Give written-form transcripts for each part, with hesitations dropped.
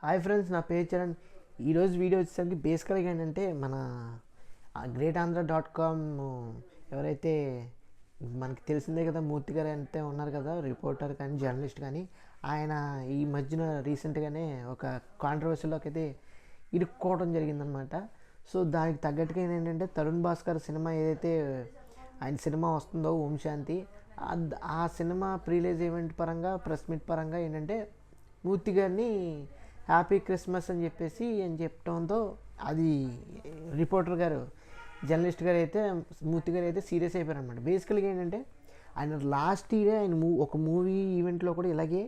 Hi friends, నా పేరు చరణ్. ఈరోజు వీడియో వచ్చేసరికి బేసికల్గా ఏంటంటే మన గ్రేట్ ఆంధ్ర డాట్ కామ్ ఎవరైతే మనకి తెలిసిందే కదా, మూర్తి గారు అయితే ఉన్నారు కదా, రిపోర్టర్ కానీ జర్నలిస్ట్ కానీ. ఆయన ఈ మధ్యన రీసెంట్గానే ఒక కాంట్రవర్సీలోకి అయితే ఇరుక్కోవడం జరిగిందనమాట. సో దానికి తగ్గట్టుగా ఏంటంటే తరుణ్ భాస్కర్ సినిమా ఏదైతే ఆయన సినిమా వస్తుందో ఓం శాంతి, ఆ సినిమా ప్రీలీజ్ ఈవెంట్ పరంగా ప్రెస్ మీట్ పరంగా ఏంటంటే మూర్తి గారిని హ్యాపీ క్రిస్మస్ అని చెప్పడంతో అది రిపోర్టర్ గారు జర్నలిస్ట్ గారు అయితే మూర్తి గారు అయితే సీరియస్ అయిపోయారు అనమాట. బేసికల్గా ఏంటంటే ఆయన లాస్ట్ ఇయర్ ఆయన ఒక మూవీ ఈవెంట్లో కూడా ఇలాగే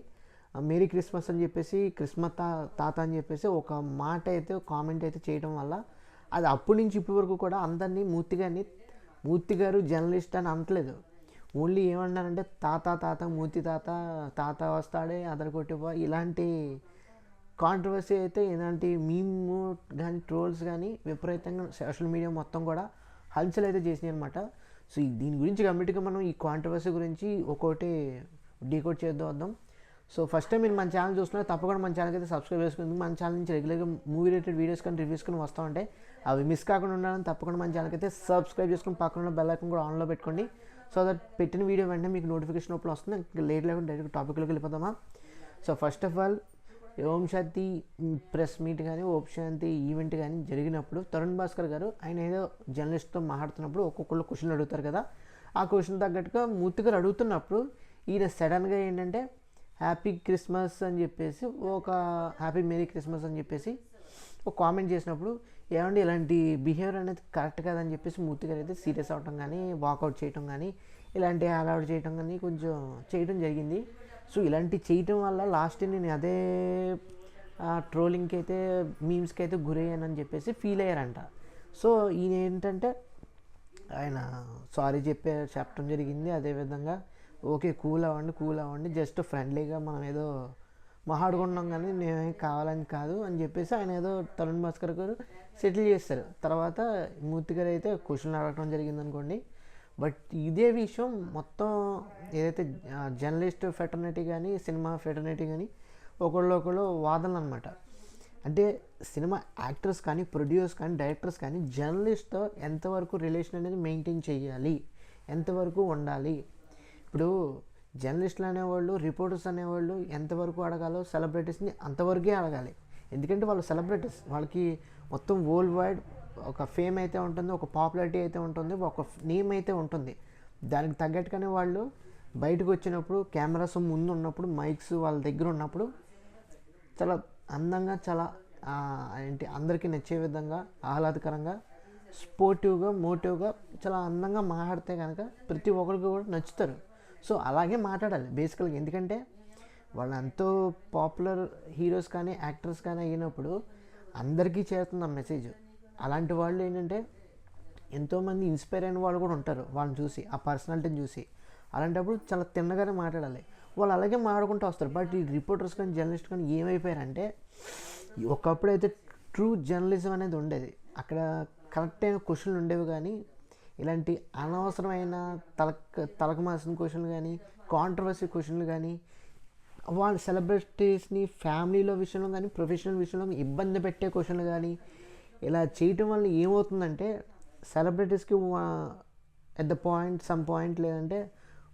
మేరీ క్రిస్మస్ అని చెప్పేసి క్రిస్మస్ తాత అని చెప్పేసి ఒక మాట అయితే కామెంట్ అయితే చేయడం వల్ల అది అప్పటి నుంచి ఇప్పటి వరకు కూడా అందరినీ మూర్తి గారు జర్నలిస్ట్ అని అనట్లేదు. ఓన్లీ ఏమన్నారంటే తాత మూర్తి తాత వస్తాడే అదర్ కొట్టిపో, ఇలాంటి కాంట్రవర్సీ అయితే ఇలాంటి మీమ్ కానీ ట్రోల్స్ కానీ విపరీతంగా సోషల్ మీడియా మొత్తం కూడా హల్చల్ అయితే చేసినాయి అనమాట. సో దీని గురించి కంప్లీట్గా మనం ఈ కాంట్రవర్సీ గురించి ఒక్కొక్కటి డీకోడ్ చేద్దాం. సో ఫస్ట్ టైం మీరు మన ఛానల్ చూస్తున్నారు, తప్పకుండా మన ఛానల్కి అయితే సబ్స్క్రైబ్ చేసుకుంది. మన ఛానల్ నుంచి రెగ్యులర్గా మూవీ రిలేటెడ్ వీడియోస్ కానీ రివ్యూస్ కానీ వస్తూ ఉంటాయి. అవి మిస్ కాకుండా ఉండాలని తప్పకుండా మన ఛానల్కి అయితే సబ్స్క్రైబ్ చేసుకుని పక్కన ఉన్న బెల్ ఐకాన్ కూడా ఆన్లో పెట్టుకోండి. సో దట్ పెట్టిన వీడియో వెంటనే మీకు నోటిఫికేషన్ ఓపెన్ వస్తుంది. లేట్ లేకుండా డైరెక్ట్ టాపిక్లోకి వెళ్ళిపోదామా. So first of all Om Shanti press meet కానీ ఓం శాంతి ఈవెంట్ కానీ జరిగినప్పుడు తరుణ్ భాస్కర్ గారు ఆయన ఏదో జర్నలిస్ట్తో మాట్లాడుతున్నప్పుడు ఒక్కొక్కళ్ళు క్వశ్చన్లు అడుగుతారు కదా, ఆ క్వశ్చన్ తగ్గట్టుగా మూర్తి గారు అడుగుతున్నప్పుడు ఈయన సడన్గా ఏంటంటే హ్యాపీ క్రిస్మస్ అని చెప్పేసి ఒక హ్యాపీ మేరీ క్రిస్మస్ అని చెప్పేసి ఒక కామెంట్ చేసినప్పుడు ఏమంటే ఇలాంటి బిహేవియర్ అనేది కరెక్ట్ కాదని చెప్పేసి మూర్తి గారు అయితే సీరియస్ అవటం కానీ వాకౌట్ చేయటం కానీ ఇలాంటి అలౌట్ చేయటం కానీ కొంచెం చేయడం జరిగింది. సో ఇలాంటి చేయటం వల్ల లాస్ట్ నేను అదే ట్రోలింగ్కి అయితే మీమ్స్కి అయితే గురయ్యానని చెప్పేసి ఫీల్ అయ్యారంట. సో ఈయన ఏంటంటే ఆయన సారీ చెప్పడం జరిగింది. అదేవిధంగా ఓకే కూల్ అవ్వండి జస్ట్ ఫ్రెండ్లీగా మనం ఏదో మాట్లాడుకున్నాం కానీ మేమేం కావాలని కాదు అని చెప్పేసి ఆయన ఏదో తరుణ్ భాస్కర్ గారు సెటిల్ చేస్తారు. తర్వాత మూర్తి గారు అయితే క్వశ్చన్లు అడగడం జరిగింది అనుకోండి. బట్ ఇదే విషయం మొత్తం ఏదైతే జర్నలిస్ట్ ఫెటర్నిటీ కానీ సినిమా ఫెటర్నిటీ కానీ ఒకళ్ళు వాదనలు అనమాట. అంటే సినిమా యాక్టర్స్ కానీ ప్రొడ్యూసర్స్ కానీ డైరెక్టర్స్ కానీ జర్నలిస్ట్తో ఎంతవరకు రిలేషన్ అనేది మెయింటైన్ చేయాలి, ఎంతవరకు ఉండాలి. ఇప్పుడు జర్నలిస్టులు అనేవాళ్ళు రిపోర్టర్స్ అనేవాళ్ళు ఎంతవరకు అడగాలో సెలబ్రిటీస్ని అంతవరకే అడగాలి. ఎందుకంటే వాళ్ళు సెలబ్రిటీస్, వాళ్ళకి మొత్తం వరల్డ్ వైడ్ ఒక ఫేమ్ అయితే ఉంటుంది, ఒక పాపులారిటీ అయితే ఉంటుంది, ఒక నేమ్ అయితే ఉంటుంది. దానికి తగ్గట్టుగానే వాళ్ళు బయటకు వచ్చినప్పుడు కెమెరాస్ ముందు ఉన్నప్పుడు మైక్స్ వాళ్ళ దగ్గర ఉన్నప్పుడు చాలా అందంగా చాలా అందరికీ నచ్చే విధంగా ఆహ్లాదకరంగా స్పోర్టివ్గా మోటివ్గా చాలా అందంగా మాట్లాడితే కనుక ప్రతి ఒక్కరికి కూడా నచ్చుతారు. సో అలాగే మాట్లాడాలి బేసికల్గా. ఎందుకంటే వాళ్ళు ఎంతో పాపులర్ హీరోస్ కానీ యాక్టర్స్ కానీ అయినప్పుడు అందరికీ చేరుతుంది ఆ మెసేజ్. అలాంటి వాళ్ళు ఏంటంటే ఎంతోమంది ఇన్స్పైర్ అయిన వాళ్ళు కూడా ఉంటారు వాళ్ళని చూసి, ఆ పర్సనాలిటీని చూసి. అలాంటప్పుడు చాలా తిన్నగానే మాట్లాడాలి. వాళ్ళు అలాగే మాట్లాడుకుంటూ వస్తారు. బట్ ఈ రిపోర్టర్స్ కానీ జర్నలిస్ట్ కానీ ఏమైపోయారంటే ఒకప్పుడు అయితే ట్రూ జర్నలిజం అనేది ఉండేది. అక్కడ కరెక్ట్ అయిన క్వశ్చన్లు ఉండేవి కానీ ఇలాంటి అనవసరమైన తలకు మాసిన క్వశ్చన్లు కానీ కాంట్రవర్సీ క్వశ్చన్లు కానీ వాళ్ళ సెలబ్రిటీస్ని ఫ్యామిలీలో విషయంలో కానీ ప్రొఫెషనల్ విషయంలో ఇబ్బంది పెట్టే క్వశ్చన్లు కానీ ఇలా చేయటం వల్ల ఏమవుతుందంటే సెలబ్రిటీస్కి at the point some point లేదంటే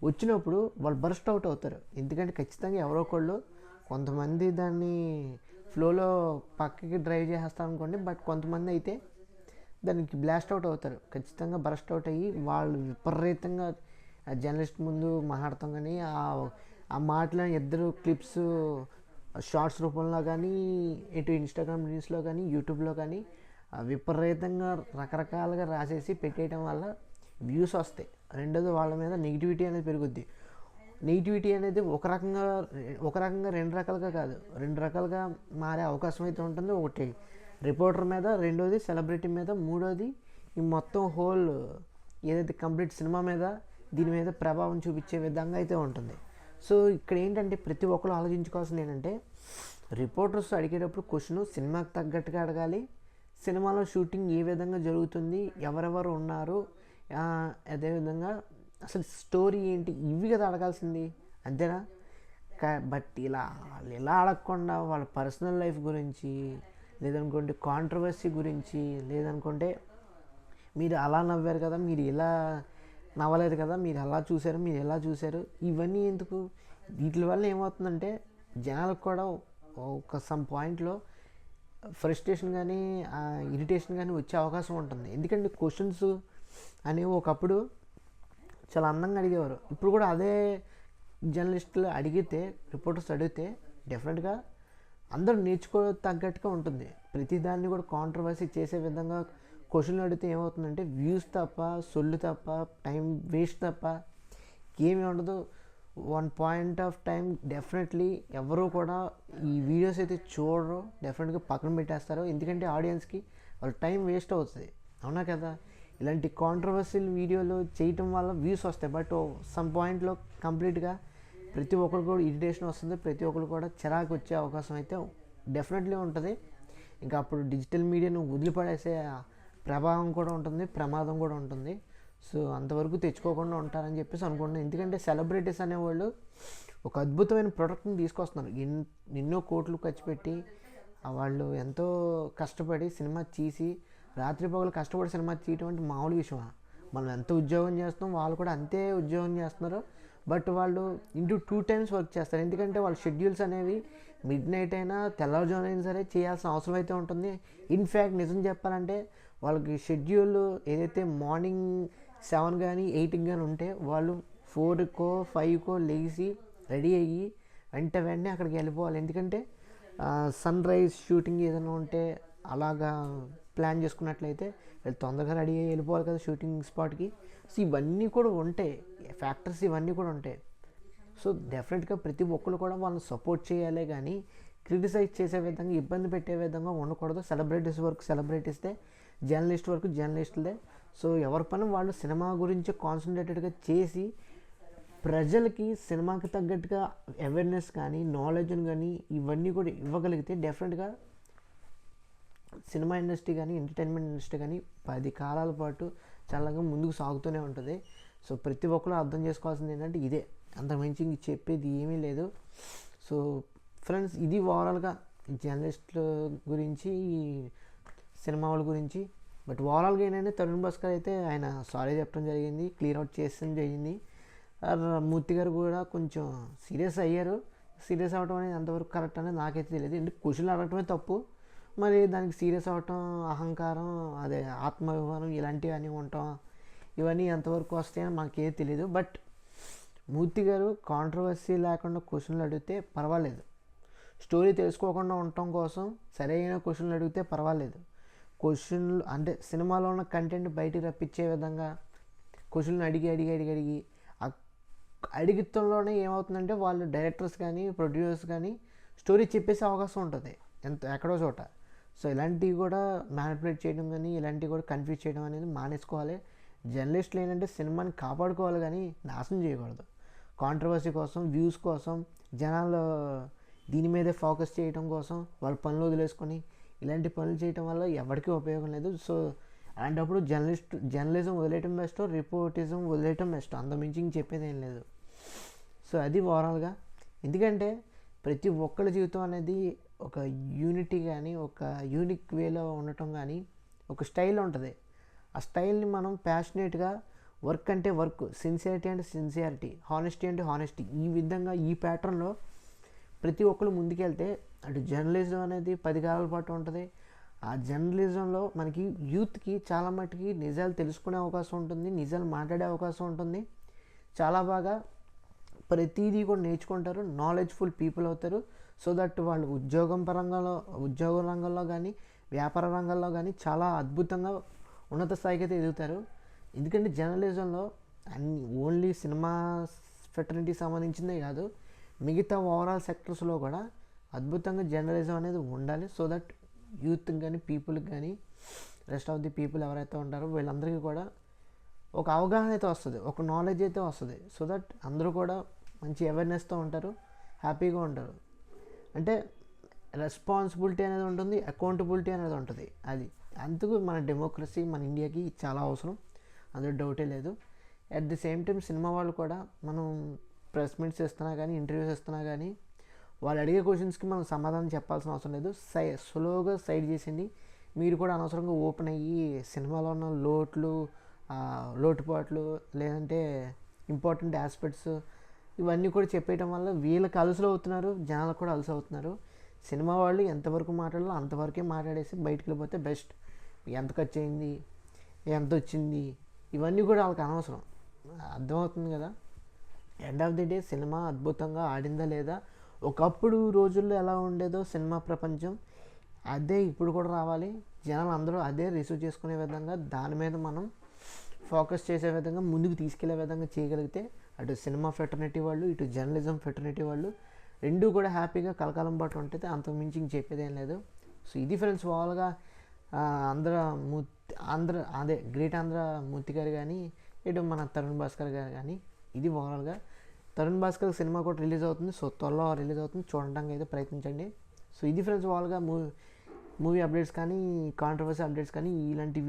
వచ్చినప్పుడు వాళ్ళు బర్స్ట్ అవుట్ అవుతారు. ఎందుకంటే ఖచ్చితంగా ఎవరో ఒకళ్ళు కొంతమంది దాన్ని ఫ్లోలో పక్కకి డ్రైవ్ చేసేస్తారు అనుకోండి. బట్ కొంతమంది అయితే దానికి బ్లాస్ట్ అవుట్ అవుతారు, ఖచ్చితంగా బరస్ట్ అవుట్ అయ్యి వాళ్ళు విపరీతంగా జర్నలిస్ట్ ముందు మాట్లాడతాం. కానీ ఆ మాటలను ఇద్దరు క్లిప్స్ షార్ట్స్ రూపంలో కానీ ఇటు ఇన్స్టాగ్రామ్ రీల్స్లో కానీ యూట్యూబ్లో కానీ విపరీతంగా రకరకాలుగా రాసేసి పెట్టేయడం వల్ల వ్యూస్ వస్తాయి. రెండోది వాళ్ళ మీద నెగిటివిటీ అనేది పెరుగుద్ది. నెగిటివిటీ అనేది ఒక రకంగా రెండు రకాలుగా కాదు, రెండు రకాలుగా మారే అవకాశం అయితే ఉంటుంది. ఒకటి రిపోర్టర్ మీద, రెండోది సెలబ్రిటీ మీద, మూడోది ఈ మొత్తం హోల్ ఏదైతే కంప్లీట్ సినిమా మీద దీని మీద ప్రభావం చూపించే విధంగా అయితే ఉంటుంది. సో ఇక్కడ ఏంటంటే ప్రతి ఒక్కరు ఆలోచించుకోవాల్సింది ఏంటంటే రిపోర్టర్స్ అడిగేటప్పుడు క్వశ్చన్ సినిమాకి తగ్గట్టుగా అడగాలి. సినిమాలో షూటింగ్ ఏ విధంగా జరుగుతుంది, ఎవరెవరు ఉన్నారు, అదేవిధంగా అసలు స్టోరీ ఏంటి, ఇవి కదా అడగాల్సింది, అంతేనా? బట్ వాళ్ళు ఇలా అడగకుండా వాళ్ళ పర్సనల్ లైఫ్ గురించి, లేదనుకుంటే కాంట్రవర్సీ గురించి, లేదనుకుంటే మీరు అలా నవ్వారు కదా, మీరు ఇలా నవ్వలేదు కదా, మీరు అలా చూశారు, మీరు ఎలా చూశారు, ఇవన్నీ ఎందుకు? వీటి వల్ల ఏమవుతుందంటే జనాలకు కూడా ఒక సమ్ పాయింట్లో ఫ్రస్ట్రేషన్ కానీ ఇరిటేషన్ కానీ వచ్చే అవకాశం ఉంటుంది. ఎందుకంటే క్వశ్చన్స్ అనేవి ఒకప్పుడు చాలా అందంగా అడిగేవారు. ఇప్పుడు కూడా అదే జర్నలిస్టులు అడిగితే, రిపోర్టర్స్ అడిగితే డెఫినెట్గా అందరూ నేర్చుకో తగ్గట్టుగా ఉంటుంది. ప్రతిదాన్ని కూడా కాంట్రవర్సీ చేసే విధంగా క్వశ్చన్లు అడిగితే ఏమవుతుందంటే వ్యూస్ తప్ప, సొల్లు తప్ప, టైం వేస్ట్ తప్ప ఏమీ ఉండదు. One point of time definitely ఎవరు కూడా ఈ వీడియోస్ అయితే చూడరు, డెఫినెట్గా పక్కన పెట్టేస్తారు. ఎందుకంటే ఆడియన్స్కి వాళ్ళ టైం వేస్ట్ అవుతుంది, అవునా కదా? ఇలాంటి కాంట్రవర్సీలు వీడియోలు చేయటం వల్ల వ్యూస్ వస్తాయి, బట్ సమ్ పాయింట్లో కంప్లీట్గా ప్రతి ఒక్కరు కూడా ఇరిటేషన్ వస్తుంది, ప్రతి ఒక్కరు కూడా చిరాకు వచ్చే అవకాశం అయితే డెఫినెట్లీ ఉంటుంది. ఇంకా అప్పుడు డిజిటల్ మీడియాను వదిలిపడేసే ప్రభావం కూడా ఉంటుంది, ప్రమాదం కూడా ఉంటుంది. సో అంతవరకు తెచ్చుకోకుండా ఉంటారని చెప్పేసి అనుకుంటున్నాను. ఎందుకంటే సెలబ్రిటీస్ అనేవాళ్ళు ఒక అద్భుతమైన ప్రోడక్ట్ని తీసుకొస్తున్నారు. ఎన్నో కోట్లు ఖర్చు పెట్టి వాళ్ళు ఎంతో కష్టపడి సినిమా తీసి, రాత్రి పగలు కష్టపడి సినిమా తీయటం అంటే మామూలు విషయమా? మనం ఎంత ఉద్యోగం చేస్తాం, వాళ్ళు కూడా అంతే ఉద్యోగం చేస్తున్నారు. బట్ వాళ్ళు ఇంటూ 2 times వర్క్ చేస్తారు. ఎందుకంటే వాళ్ళ షెడ్యూల్స్ అనేవి మిడ్ నైట్ అయినా తెల్లవారుజామున అయినా సరే చేయాల్సిన అవసరం అయితే ఉంటుంది. ఇన్ఫ్యాక్ట్ నిజం చెప్పాలంటే వాళ్ళకి షెడ్యూల్ ఏదైతే మార్నింగ్ 7 కానీ 8 కానీ ఉంటే వాళ్ళు 4కో 5కో లేచి రెడీ అయ్యి వెంటనే అక్కడికి వెళ్ళిపోవాలి. ఎందుకంటే సన్ రైజ్ షూటింగ్ ఏదైనా ఉంటే అలాగా ప్లాన్ చేసుకున్నట్లయితే వీళ్ళు తొందరగా రెడీ అయ్యి వెళ్ళిపోవాలి కదా షూటింగ్ స్పాట్కి. సో ఇవన్నీ కూడా ఉంటాయి, ఫ్యాక్టర్స్ ఇవన్నీ కూడా ఉంటాయి. సో డెఫినెట్గా ప్రతి ఒక్కరు కూడా వాళ్ళని సపోర్ట్ చేయాలి, కానీ క్రిటిసైజ్ చేసే విధంగా, ఇబ్బంది పెట్టే విధంగా ఉండకూడదు. సెలబ్రిటీస్ వర్క్ సెలబ్రిటీస్దే, జర్నలిస్ట్ వర్క్ జర్నలిస్టులదే. సో ఎవరి పని వాళ్ళు సినిమా గురించి కాన్సన్ట్రేటెడ్గా చేసి ప్రజలకి సినిమాకి తగ్గట్టుగా అవేర్నెస్ కానీ, నాలెడ్జ్ని కానీ ఇవన్నీ కూడా ఇవ్వగలిగితే డెఫినెట్గా సినిమా ఇండస్ట్రీ కానీ, ఎంటర్టైన్మెంట్ ఇండస్ట్రీ కానీ 10 కాలాల పాటు చల్లగా ముందుకు సాగుతూనే ఉంటుంది. సో ప్రతి ఒక్కరు అర్థం చేసుకోవాల్సింది ఏంటంటే ఇదే, అంతకుమించి ఇంక చెప్పేది ఏమీ లేదు. సో ఫ్రెండ్స్, ఇది ఓవరాల్గా జర్నలిస్టుల గురించి, సినిమా వాళ్ళ గురించి. బట్ ఓవరాల్గా ఏంటంటే తరుణ్ భాస్కర్ అయితే ఆయన సారీ చెప్పడం జరిగింది, క్లియర్ అవుట్ చేసడం జరిగింది. మూర్తి గారు కూడా కొంచెం సీరియస్ అయ్యారు. సీరియస్ అవ్వడం అనేది ఎంతవరకు కరెక్ట్ అనేది నాకైతే తెలియదు. ఎందుకంటే క్వశ్చన్లు అడగటమే తప్పు, మరి దానికి సీరియస్ అవ్వటం, అహంకారం, అదే ఆత్మాభిమానం ఇలాంటివి అన్నీ ఉంటాం, ఇవన్నీ ఎంతవరకు వస్తాయని మాకేం తెలియదు. బట్ మూర్తి గారు కాంట్రవర్సీ లేకుండా క్వశ్చన్లు అడిగితే పర్వాలేదు, స్టోరీ తెలుసుకోకుండా ఉండటం కోసం సరైన క్వశ్చన్లు అడిగితే పర్వాలేదు. క్వశ్చన్లు అంటే సినిమాలో ఉన్న కంటెంట్ బయటికి రప్పించే విధంగా క్వశ్చన్లు అడిగి అడిగితంలోనే ఏమవుతుందంటే వాళ్ళు డైరెక్టర్స్ కానీ, ప్రొడ్యూసర్స్ కానీ స్టోరీ చెప్పేసే అవకాశం ఉంటుంది ఎక్కడో చోట. సో ఇలాంటివి కూడా మ్యానిపులేట్ చేయడం కానీ, ఇలాంటివి కూడా కన్ఫ్యూజ్ చేయడం అనేది మానేసుకోవాలి. జర్నలిస్టులు ఏంటంటే సినిమాని కాపాడుకోవాలి కానీ నాశనం చేయకూడదు. కాంట్రవర్సీ కోసం, వ్యూస్ కోసం, జనాలు దీని మీదే ఫోకస్ చేయడం కోసం వాళ్ళ పనులు వదిలేసుకొని ఇలాంటి పనులు చేయడం వల్ల ఎవరికీ ఉపయోగం లేదు. సో అలాంటప్పుడు జర్నలిజం వదిలేయటం బెస్ట్, రిపోర్టిజం వదిలేయటం బెస్ట్, అంతమించి ఇంక చెప్పేది ఏం లేదు. సో అది ఓవరాల్గా. ఎందుకంటే ప్రతి ఒక్కరి జీవితం అనేది ఒక యూనిటీ కానీ, ఒక యూనిక్ వేలో ఉండటం కానీ, ఒక స్టైల్ ఉంటుంది. ఆ స్టైల్ని మనం ప్యాషనేట్గా, వర్క్ అంటే వర్క్, సిన్సియారిటీ అంటే సిన్సియారిటీ, హానెస్టీ అంటే హానెస్టీ, ఈ విధంగా ఈ ప్యాటర్న్లో ప్రతి ఒక్కరు ముందుకెళ్తే అటు జర్నలిజం అనేది 10 కాలాల పాటు ఉంటుంది. ఆ జర్నలిజంలో మనకి యూత్కి చాలా మట్టుకి నిజాలు తెలుసుకునే అవకాశం ఉంటుంది, నిజాలు మాట్లాడే అవకాశం ఉంటుంది. చాలా బాగా ప్రతిదీ కూడా నేర్చుకుంటారు, నాలెడ్జ్ఫుల్ పీపుల్ అవుతారు. సో దట్ వాళ్ళు ఉద్యోగ రంగంలో కానీ, వ్యాపార రంగంలో కానీ చాలా అద్భుతంగా ఉన్నత స్థాయికి అయితే ఎదుగుతారు. ఎందుకంటే జర్నలిజంలో ఓన్లీ సినిమా ఫెటర్నిటీకి సంబంధించిందే కాదు, మిగతా ఓవరాల్ సెక్టర్స్లో కూడా అద్భుతంగా జర్నలిజం అనేది ఉండాలి. సో దట్ యూత్కి కానీ, పీపుల్కి కానీ, రెస్ట్ ఆఫ్ ది పీపుల్ ఎవరైతే ఉంటారో వీళ్ళందరికీ కూడా ఒక అవగాహన అయితే వస్తుంది, ఒక నాలెడ్జ్ అయితే వస్తుంది. సో దట్ అందరూ కూడా మంచి అవేర్నెస్తో ఉంటారు, హ్యాపీగా ఉంటారు. అంటే రెస్పాన్సిబిలిటీ అనేది ఉంటుంది, అకౌంటబిలిటీ అనేది ఉంటుంది. అది అందుకు మన డెమోక్రసీ, మన ఇండియాకి చాలా అవసరం, అందులో డౌటే లేదు. At the same time cinema వాళ్ళు కూడా మనం ప్రెస్ మీట్స్ ఇస్తున్నా కానీ ఇంటర్వ్యూస్ ఇస్తున్నా కానీ వాళ్ళు అడిగే క్వశ్చన్స్కి మనం సమాధానం చెప్పాల్సిన అవసరం లేదు. స్లోగా సైడ్ చేసింది. మీరు కూడా అనవసరంగా ఓపెన్ అయ్యి సినిమాలో ఉన్న లోటుపాట్లు లేదంటే ఇంపార్టెంట్ ఆస్పెక్ట్స్ ఇవన్నీ కూడా చెప్పేయటం వల్ల వీళ్ళకి అలసలు అవుతున్నారు, జనాలకు కూడా అలసి అవుతున్నారు. సినిమా వాళ్ళు ఎంతవరకు మాట్లాడాలో అంతవరకే మాట్లాడేసి బయటకు వెళ్ళిపోతే బెస్ట్. ఎంత ఖర్చు అయింది, ఎంత వచ్చింది, ఇవన్నీ కూడా వాళ్ళకి అనవసరం. అర్థమవుతుంది కదా. End of the day cinema అద్భుతంగా ఆడిందా లేదా, ఒకప్పుడు రోజుల్లో ఎలా ఉండేదో సినిమా ప్రపంచం అదే ఇప్పుడు కూడా రావాలి. జనాలు అందరూ అదే రిసీవ్ చేసుకునే విధంగా దాని మీద మనం ఫోకస్ చేసే విధంగా ముందుకు తీసుకెళ్లే విధంగా చేయగలిగితే అటు సినిమా ఫెటర్నిటీ వాళ్ళు ఇటు జర్నలిజం ఫెటర్నిటీ వాళ్ళు రెండూ కూడా హ్యాపీగా కలకాలం పాటు ఉంటుంది. అంతకుమించి ఇంక చెప్పేది ఏం లేదు. సో ఇది ఫ్రెండ్స్ ఓవరాల్గా అదే గ్రేట్ ఆంధ్ర మూర్తి గారు కానీ ఇటు మన తరుణ్ భాస్కర్ గారు కానీ ఇది ఓవరాల్గా. తరుణ్ భాస్కర్ సినిమా కూడా రిలీజ్ అవుతుంది. సో త్వరలో రిలీజ్ అవుతుంది, చూడడానికి అయితే ప్రయత్నించండి. సో ఇది ఫ్రెండ్స్ ఓవరాల్గా మూవీ అప్డేట్స్ కానీ కాంట్రవర్సీ అప్డేట్స్ కానీ ఇలాంటి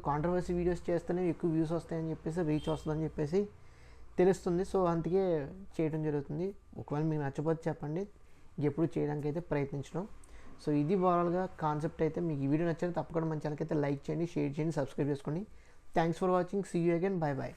కాంట్రవర్సీ వీడియోస్ చేస్తేనే ఎక్కువ వ్యూస్ వస్తాయని చెప్పేసి రీచ్ వస్తుందని చెప్పేసి తెలుస్తుంది. సో అందుకే చేయడం జరుగుతుంది. ఒకవేళ మీకు నచ్చకపోతే చెప్పండి, ఎప్పుడు చేయడానికి అయితే ప్రయత్నించడం. సో ఇది ఓవరాల్గా కాన్సెప్ట్ అయితే. మీకు ఈ వీడియో నచ్చితే తప్పకుండా మన ఛానల్కి అయితే లైక్ చేయండి, షేర్ చేయండి, సబ్స్క్రైబ్ చేసుకోండి. Thanks for watching. See you again. Bye bye.